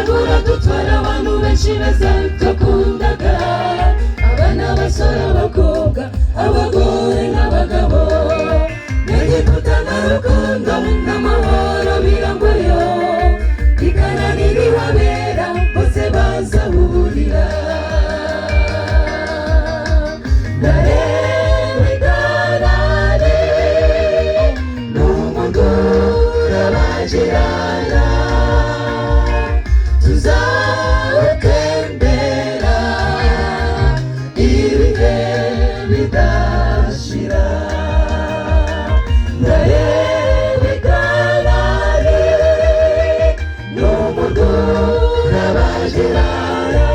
Baragura dutwara abantu benshi beza twakundaga, abana basore abakobwa abagore n'abagabo, n'igikuta n'urukundo n'amahoro birangwayo, ikanani ntihabera bose bazahurira. Ndareba igarare n'umugo urabagirana, tuzawutembera ibihe bidashira. Ndareba igarare n'umugo urabagirana,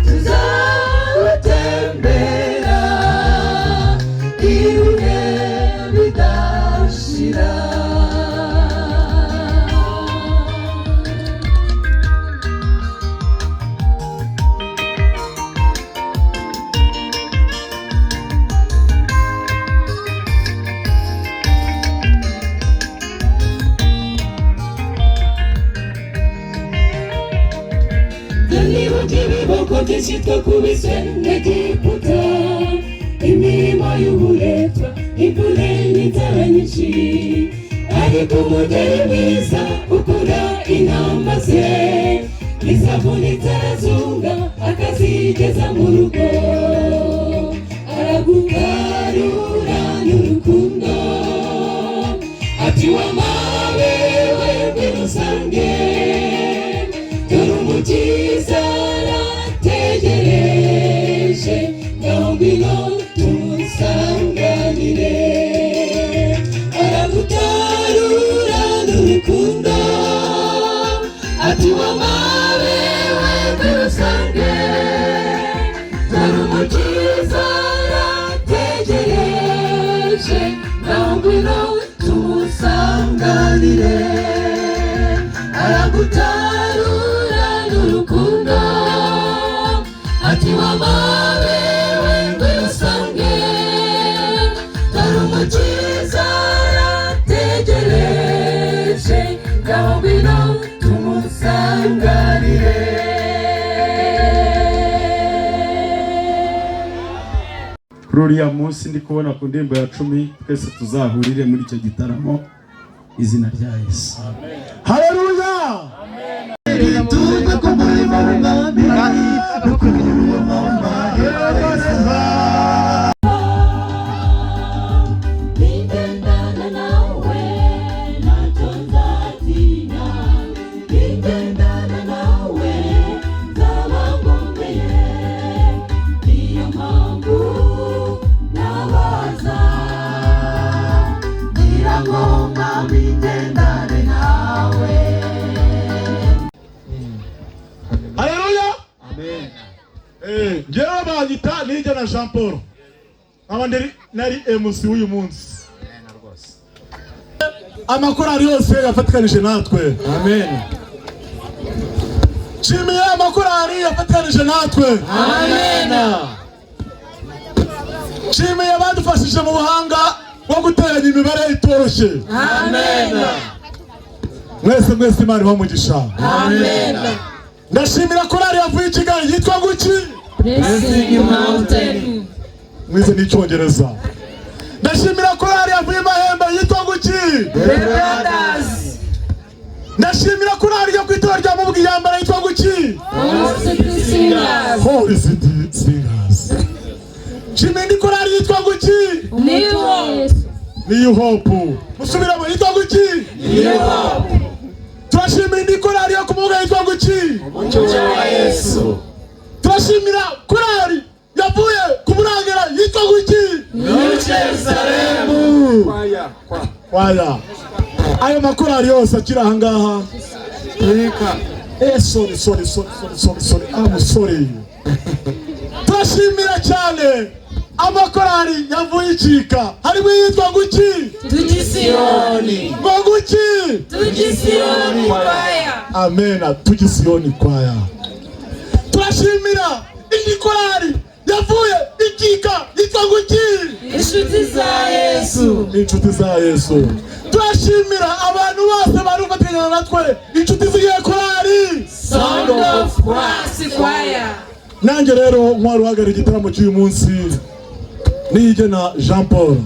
tuzawutembera ibihe bidashira. Ibiboko byinshi twakubiswe n'Egiputa, imirimo y'uburetwa, imvune n'inzara nyinshi, ariko umugeni mwiza ukura intama ze, izavunitse arazunga akazigeza mu rugo, aragugarura n'urukundo, ati wamabewe birusange, dore umukiza arategereje, ngaho ngwino tumusanganire, aragutarura n'urukundo, ati wamabewe birusange, dore umukiza arategereje, ngaho ngwino tumusanganire, aragutarura n'urukundo, ati wamabewe birusange, dore umukiza arategereje, ngaho ngwino tumusanganire. Kuri uriya munsi ndi kubona ku ndirimbo ya 10 twese tuzahurire muri icyo gitaramo, izina rya Yesu. Haleluya. Njyewe banyita Nijya na Jean Paul, abandi nari MC w'uyu munsi. Amakorali yose yafatikanije natwe. Amen. Nshimiye amakorali yafatikanije natwe. Amen. Nshimiye abadufashije mu buhanga bwo guteranya imibare itoroshye. Amen. Mwese Imana ibamugisha. Amen. Ndashimira korali yavuye i Kigali yitwa Guki Blessing Mountain. Mwize n'icyongereza. Ndashimira korali yavuye Mahembe yitwa Guki The Brothers. Ndashimira korali yo kwitora rya Mubuga yambara yitwa Guki Holy City Singers. Holy City Singers. Nshimira korali yitwa Guki New Hope. New Hope. Musubiramo yitwa Guki New Hope. Turashimira korali yo kumubuga yitwa Guki Umucyo wa Yesu. Turashimira korali yavuye kuburangera yitwa Guki New Jerusalem. Kwaya. Ayo makorali yose akira ahangaha. Sorry. I'm sorry. Turashimira cyane amakorali yavuye icika. Harimo yitwa Guki Tugisiyoni. Guki Tugisiyoni kwaya. Amen. Tugisiyoni kwaya. Turashimira indi korali yavuye ikika yitwa ngo iki? Inshuti za Yesu. Inshuti za Yesu. Turashimira abantu bose bari gufatanya natwe. Inshuti zigiye korali Sound of Christ Choir. nanjye rero ntwari uhagarariye igitaramo cy'uyu munsi Niyigena Jean Paul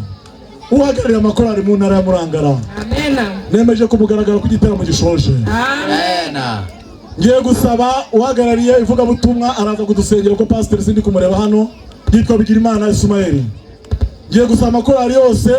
uhagarariye amakorali mu ntara ya Murangara. Amen. Nemeje kumugaragara ku gitaramo gishoje. Amen. Ngiye gusaba uhagarariye ivugabutumwa araza kudusengera ko pastor sindi kumureba hano yitwa Bigirimana Ismael. Ngiye gusaba amakorali yose